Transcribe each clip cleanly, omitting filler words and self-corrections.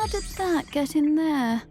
How did that get in there?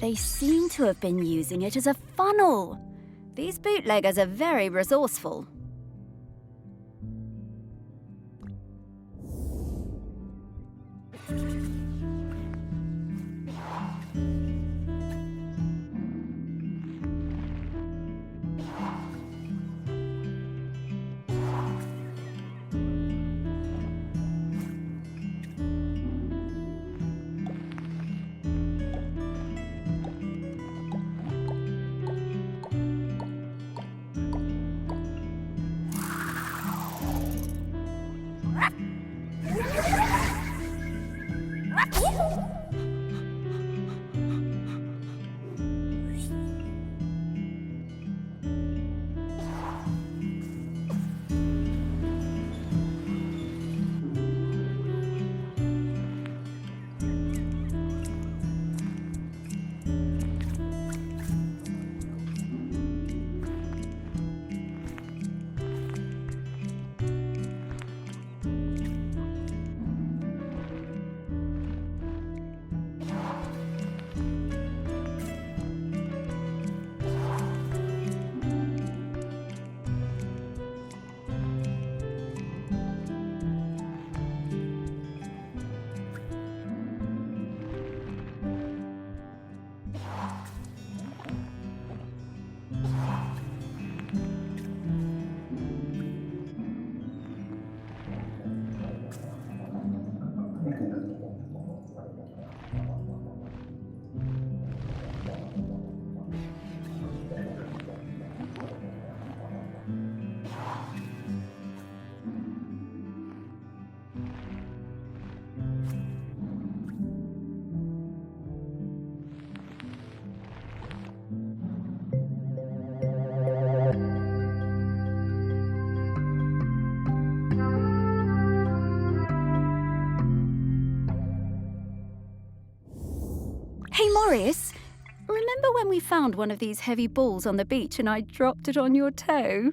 They seem to have been using it as a funnel. These bootleggers are very resourceful. Hey, Morris, remember when we found one of these heavy balls on the beach and I dropped it on your toe?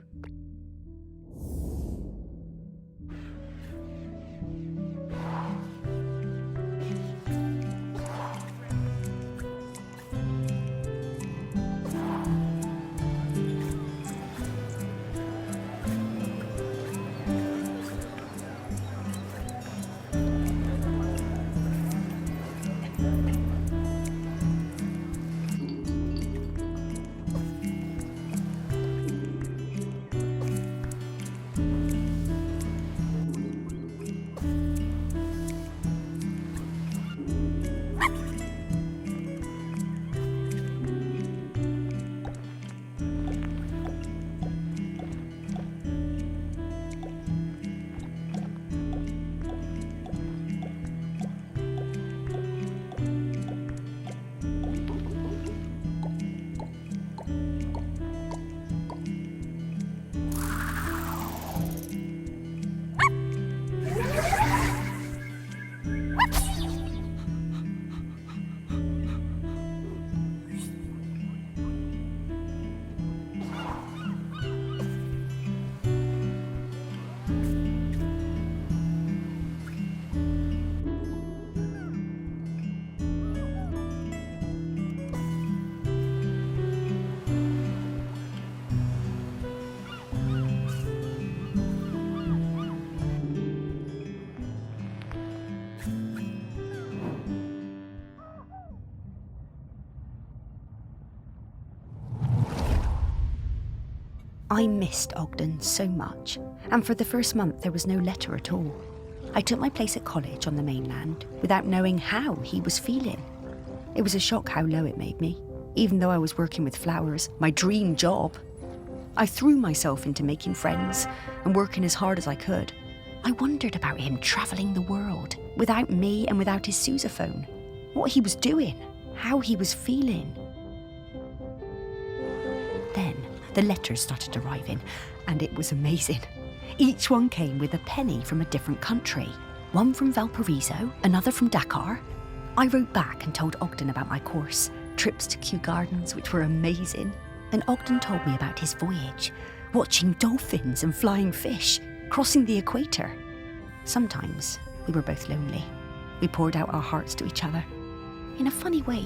I missed Ogden so much, and for the first month there was no letter at all. I took my place at college on the mainland without knowing how he was feeling. It was a shock how low it made me, even though I was working with flowers, my dream job. I threw myself into making friends and working as hard as I could. I wondered about him travelling the world, without me and without his sousaphone. What he was doing, how he was feeling. Then the letters started arriving, and it was amazing. Each one came with a penny from a different country. One from Valparaiso, another from Dakar. I wrote back and told Ogden about my course, trips to Kew Gardens, which were amazing. And Ogden told me about his voyage, watching dolphins and flying fish, crossing the equator. Sometimes we were both lonely. We poured out our hearts to each other. In a funny way,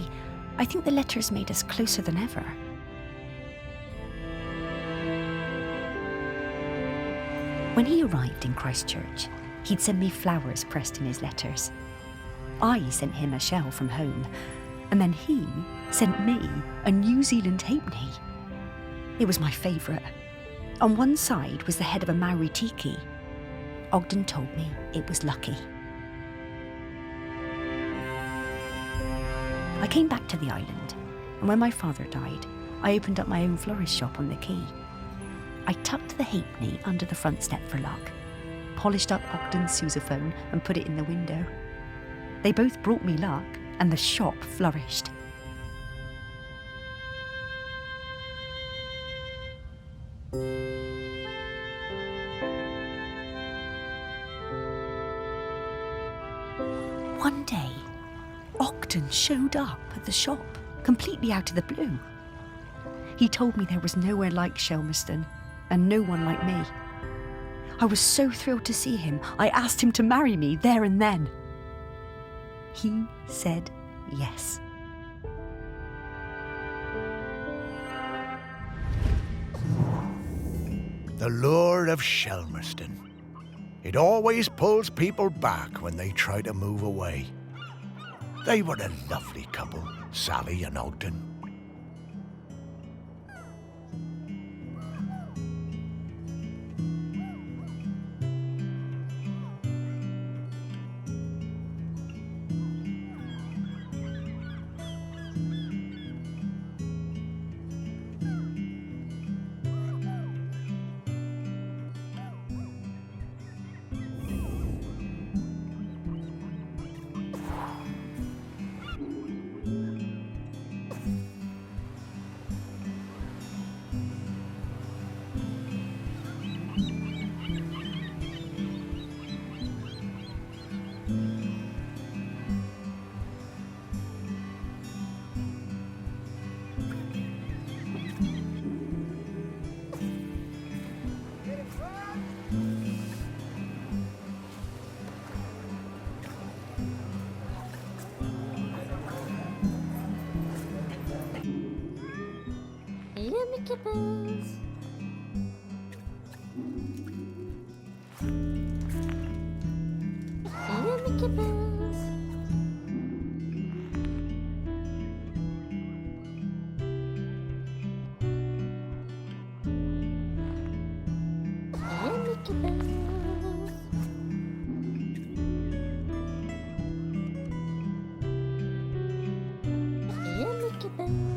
I think the letters made us closer than ever. When he arrived in Christchurch, he'd send me flowers pressed in his letters. I sent him a shell from home, and then he sent me a New Zealand halfpenny. It was my favourite. On one side was the head of a Maori tiki. Ogden told me it was lucky. I came back to the island, and when my father died, I opened up my own florist shop on the quay. I tucked the halfpenny under the front step for luck, polished up Ogden's sousaphone and put it in the window. They both brought me luck, and the shop flourished. One day, Ogden showed up at the shop, completely out of the blue. He told me there was nowhere like Shelmerston, and no one like me. I was so thrilled to see him, I asked him to marry me there and then. He said yes. The lure of Shelmerston. It always pulls people back when they try to move away. They were a lovely couple, Sally and Ogden. Mickey Mouse. Mickey Mouse. Mickey Mouse. Mickey Mouse.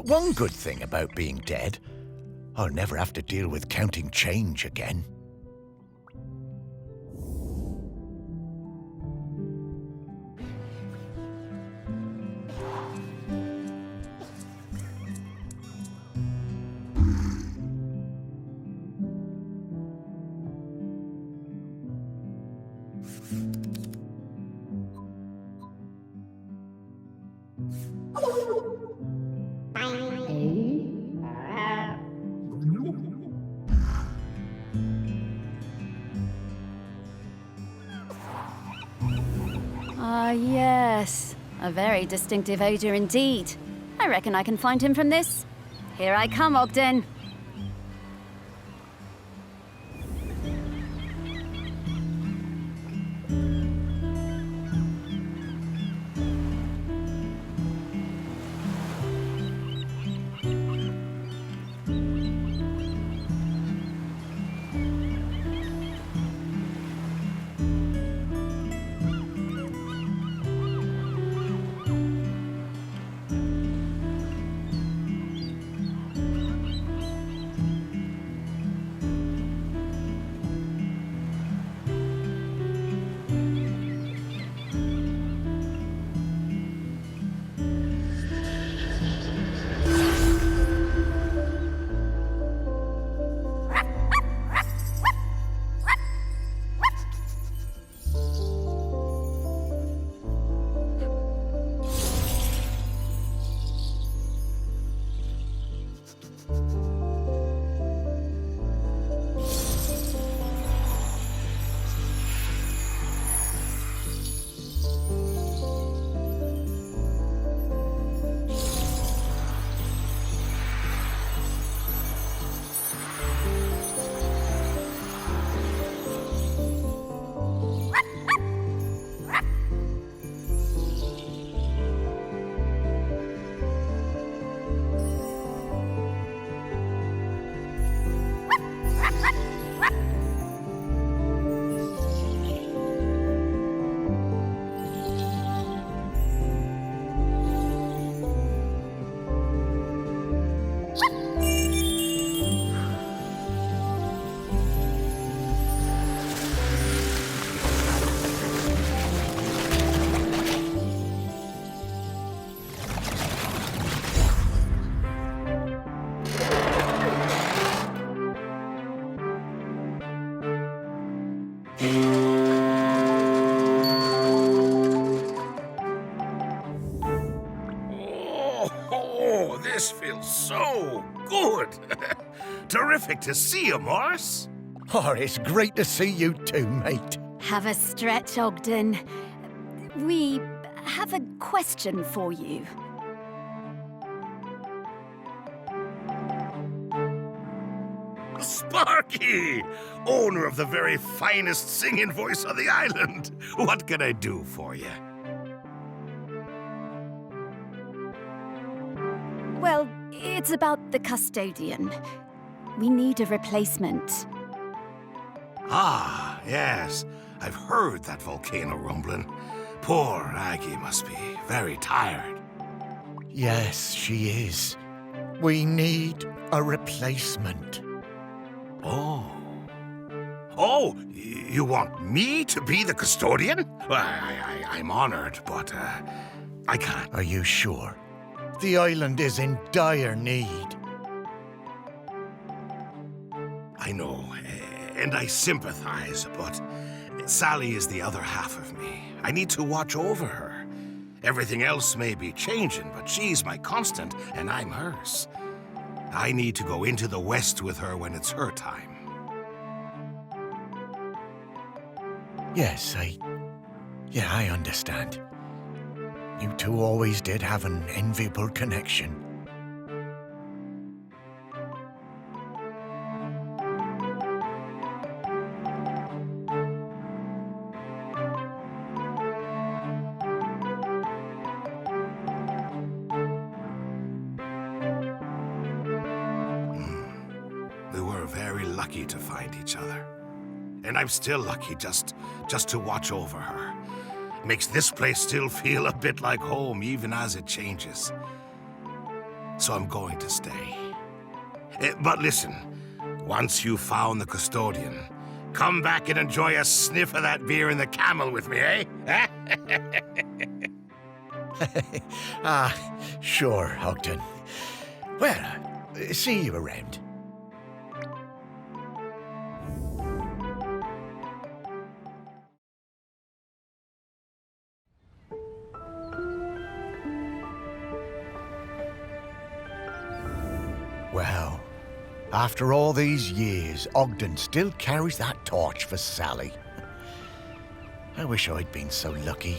one good thing about being dead, I'll never have to deal with counting change again. Ah, yes. A very distinctive odour indeed. I reckon I can find him from this. Here I come, Ogden. Oh, this feels so good. Terrific to see you, Morris. Oh, it's great to see you too, mate. Have a stretch, Ogden. We have a question for you. Sparky, owner of the very finest singing voice on the island. What can I do for you? Well, it's about the custodian. We need a replacement. Ah, yes. I've heard that volcano rumbling. Poor Aggie must be very tired. Yes, she is. We need a replacement. Oh. Oh, you want me to be the custodian? Well, I'm honored, but I can't. Are you sure? The island is in dire need. I know, and I sympathize, but Sally is the other half of me. I need to watch over her. Everything else may be changing, but she's my constant, and I'm hers. I need to go into the West with her when it's her time. Yes, I understand. You two always did have an enviable connection. We were very lucky to find each other. And I'm still lucky just to watch over her. Makes this place still feel a bit like home, even as it changes. so I'm going to stay. But listen, once you've found the custodian, come back and enjoy a sniff of that beer in the Camel with me, eh? Sure, Ogden. Well, see you around. Well, after all these years, Ogden still carries that torch for Sally. I wish I'd been so lucky.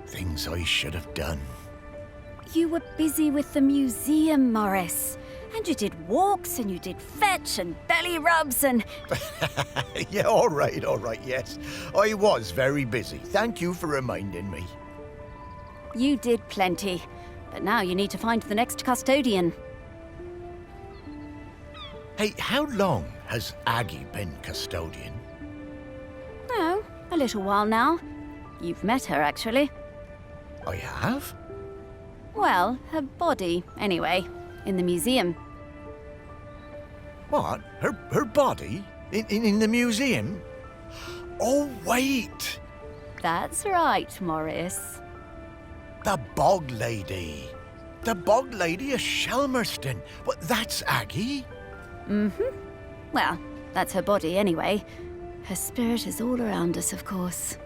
Things I should have done. You were busy with the museum, Morris. And you did walks, and you did fetch, and belly rubs, and... Yeah, all right, yes. I was very busy. Thank you for reminding me. You did plenty. But now you need to find the next custodian. Hey, how long has Aggie been custodian? Oh, a little while now. You've met her, actually. I have? Well, her body, anyway, in the museum. What? Her body? In the museum? Oh, wait! That's right, Morris. The Bog Lady. The Bog Lady of Shelmerston. What, that's Aggie? Mm-hmm. Well, that's her body, anyway. Her spirit is all around us, of course.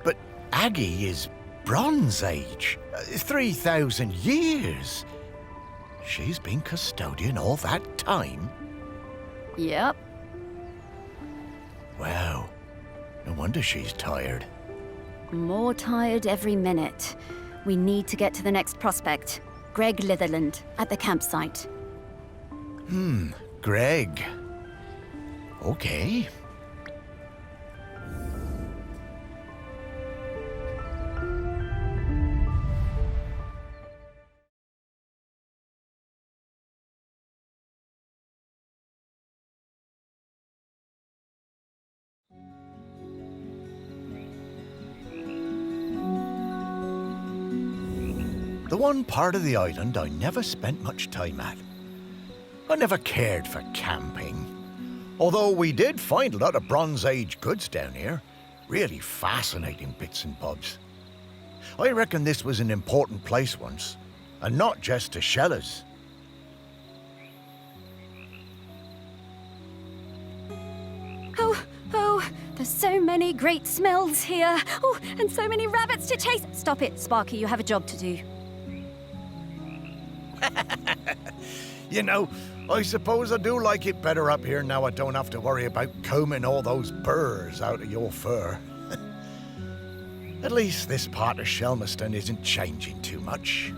But Aggie is Bronze Age. 3,000 years. She's been custodian all that time? Yep. Wow. No wonder she's tired. More tired every minute. We need to get to the next prospect. Greg Litherland, at the campsite. Greg. Okay. The one part of the island I never spent much time at. I never cared for camping. Although we did find a lot of Bronze Age goods down here. Really fascinating bits and bobs. I reckon this was an important place once, and not just to shellers. Oh, there's so many great smells here. Oh, and so many rabbits to chase. Stop it, Sparky, you have a job to do. You know, I suppose I do like it better up here now I don't have to worry about combing all those burrs out of your fur. At least this part of Shelmerston isn't changing too much.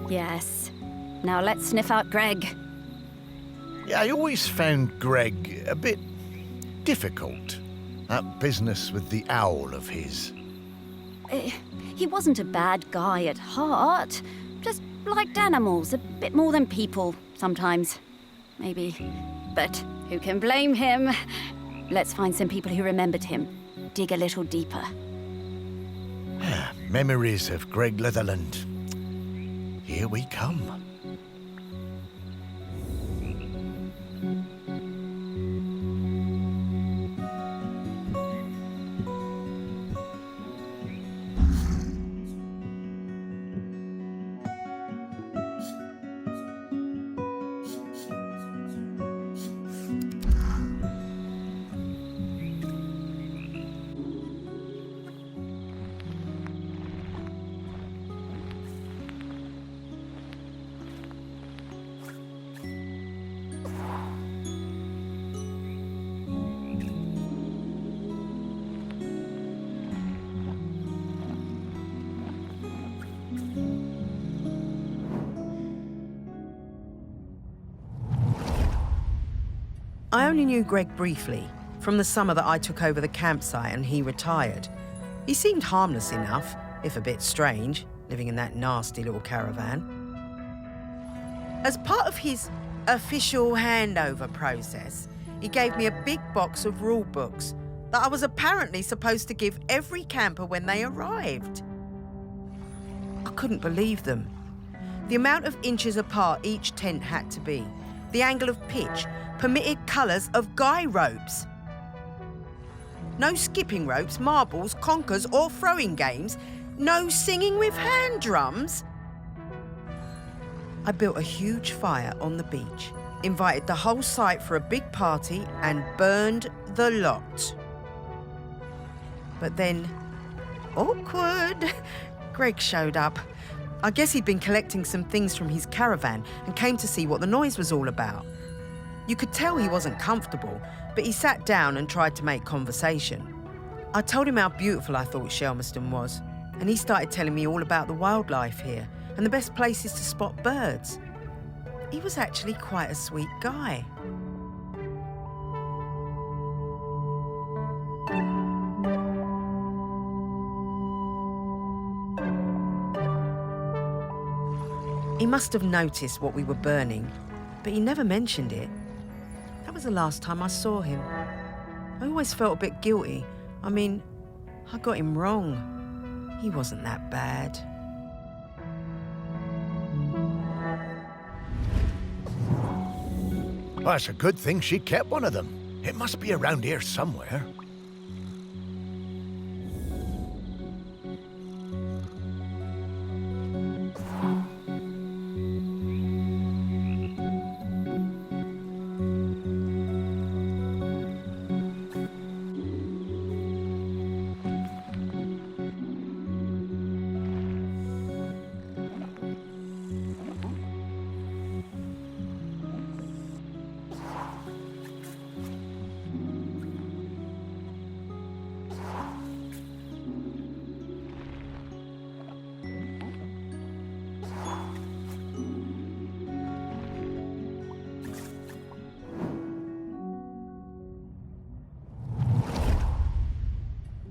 Yes. Now let's sniff out Greg. Yeah, I always found Greg a bit difficult. That business with the owl of his. He wasn't a bad guy at heart. Just liked animals a bit more than people, sometimes. Maybe. But who can blame him? Let's find some people who remembered him. Dig a little deeper. Memories of Greg Litherland. Here we come. I only knew Greg briefly, from the summer that I took over the campsite and he retired. He seemed harmless enough, if a bit strange, living in that nasty little caravan. As part of his official handover process, he gave me a big box of rule books that I was apparently supposed to give every camper when they arrived. I couldn't believe them. The amount of inches apart each tent had to be, the angle of pitch, permitted colours of guy ropes. No skipping ropes, marbles, conkers or throwing games. No singing with hand drums. I built a huge fire on the beach, invited the whole site for a big party and burned the lot. But then, awkward, Greg showed up. I guess he'd been collecting some things from his caravan and came to see what the noise was all about. You could tell he wasn't comfortable, but he sat down and tried to make conversation. I told him how beautiful I thought Shelmerston was, and he started telling me all about the wildlife here and the best places to spot birds. He was actually quite a sweet guy. He must have noticed what we were burning, but he never mentioned it. That was the last time I saw him. I always felt a bit guilty. I mean, I got him wrong. He wasn't that bad. Well, it's a good thing she kept one of them. It must be around here somewhere.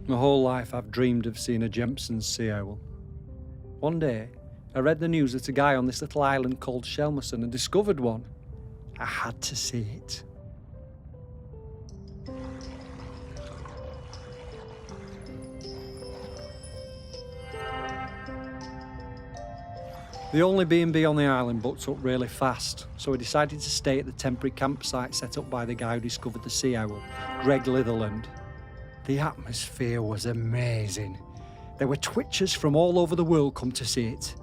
My whole life I've dreamed of seeing a Jempson's sea owl. One day, I read the news that a guy on this little island called Shelmerston had discovered one. I had to see it. The only B&B on the island booked up really fast, so I decided to stay at the temporary campsite set up by the guy who discovered the sea owl, Greg Litherland. The atmosphere was amazing. There were twitchers from all over the world come to see it.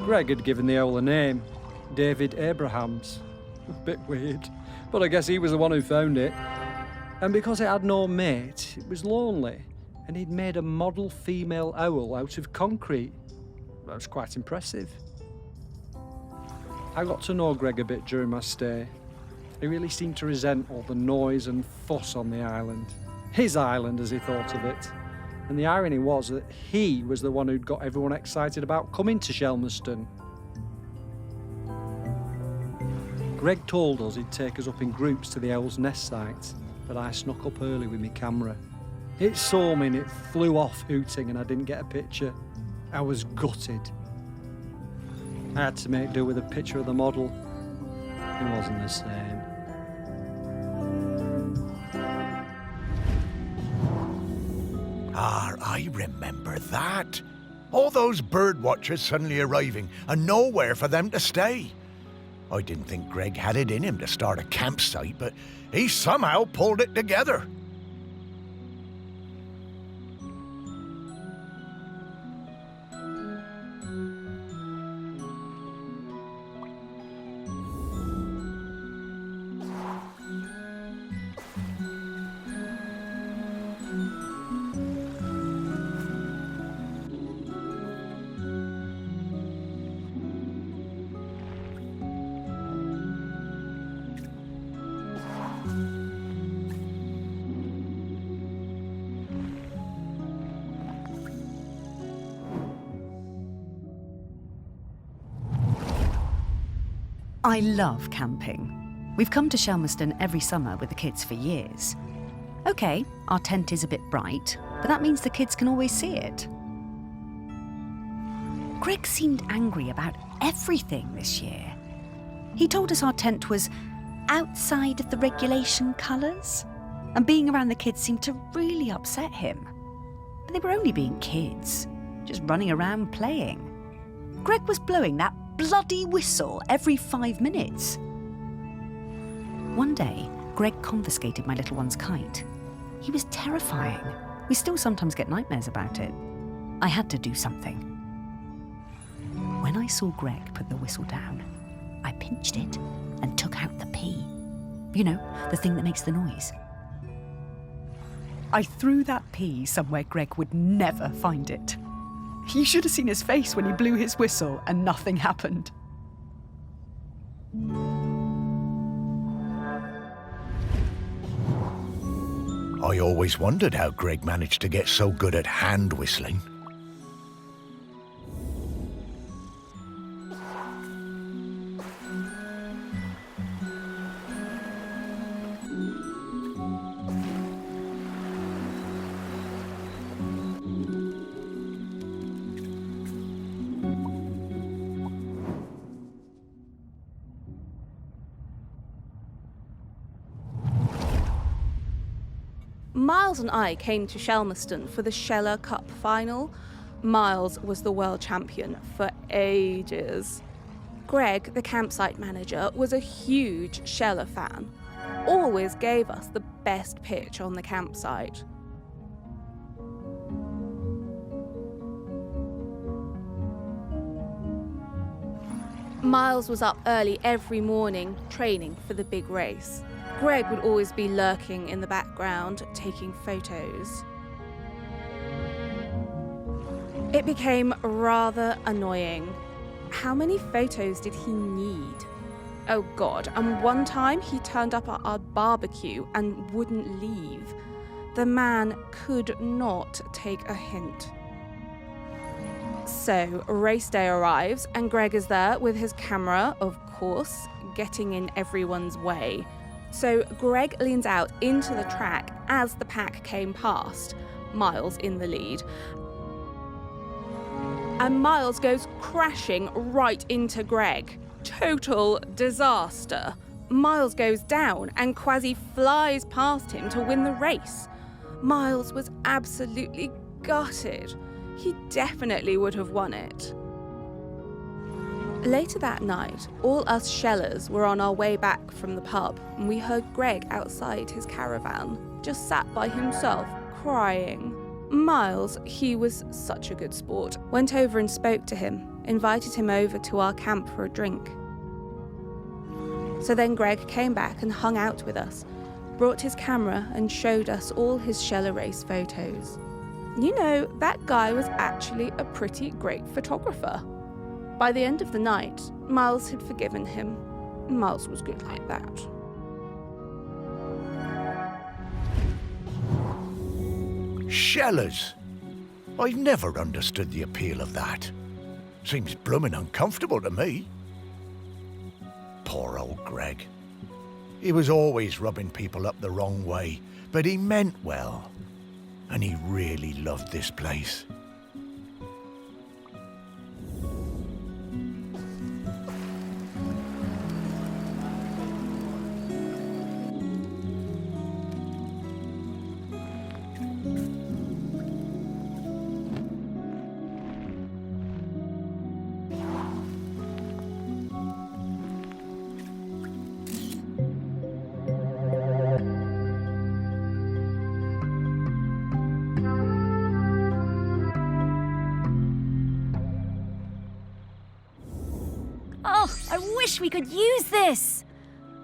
Greg had given the owl a name, David Abrahams. A bit weird, but I guess he was the one who found it. And because it had no mate, it was lonely, and he'd made a model female owl out of concrete. That was quite impressive. I got to know Greg a bit during my stay. He really seemed to resent all the noise and fuss on the island. His island, as he thought of it. And the irony was that he was the one who'd got everyone excited about coming to Shelmerston. Greg told us he'd take us up in groups to the owl's nest site, but I snuck up early with my camera. It saw me and it flew off hooting and I didn't get a picture. I was gutted. I had to make do with a picture of the model. It wasn't the same. Ah, I remember that. All those bird watchers suddenly arriving and nowhere for them to stay. I didn't think Greg had it in him to start a campsite, but he somehow pulled it together. I love camping. We've come to Shelmerston every summer with the kids for years. Okay, our tent is a bit bright, but that means the kids can always see it. Greg seemed angry about everything this year. He told us our tent was outside of the regulation colours, and being around the kids seemed to really upset him. But they were only being kids, just running around playing. Greg was blowing that bloody whistle every 5 minutes. One day, Greg confiscated my little one's kite. He was terrifying. We still sometimes get nightmares about it. I had to do something. When I saw Greg put the whistle down, I pinched it and took out the pea. You know, the thing that makes the noise. I threw that pea somewhere Greg would never find it. You should have seen his face when he blew his whistle and nothing happened. I always wondered how Greg managed to get so good at hand whistling. Miles and I came to Shelmerston for the Sheller Cup final. Miles was the world champion for ages. Greg, the campsite manager, was a huge Sheller fan. Always gave us the best pitch on the campsite. Miles was up early every morning, training for the big race. Greg would always be lurking in the background, taking photos. It became rather annoying. How many photos did he need? Oh God, and one time he turned up at our barbecue and wouldn't leave. The man could not take a hint. So, race day arrives and Greg is there with his camera, of course, getting in everyone's way. So Greg leans out into the track as the pack came past, Miles in the lead. And Miles goes crashing right into Greg. Total disaster. Miles goes down and Kwasi flies past him to win the race. Miles was absolutely gutted. He definitely would have won it. Later that night, all us Shellers were on our way back from the pub and we heard Greg outside his caravan, just sat by himself, crying. Miles, he was such a good sport, went over and spoke to him, invited him over to our camp for a drink. So then Greg came back and hung out with us, brought his camera and showed us all his Sheller race photos. You know, that guy was actually a pretty great photographer. By the end of the night, Miles had forgiven him. Miles was good like that. Shellers? I've never understood the appeal of that. Seems bloomin' uncomfortable to me. Poor old Greg. He was always rubbing people up the wrong way, but he meant well. And he really loved this place. Oh, I wish we could use this.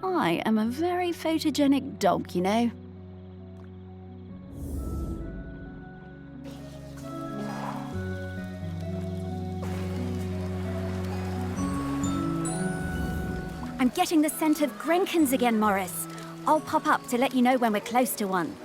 I am a very photogenic dog, you know. I'm getting the scent of Grenkins again, Morris. I'll pop up to let you know when we're close to one.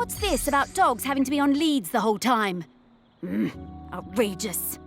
What's this about dogs having to be on leads the whole time? Outrageous.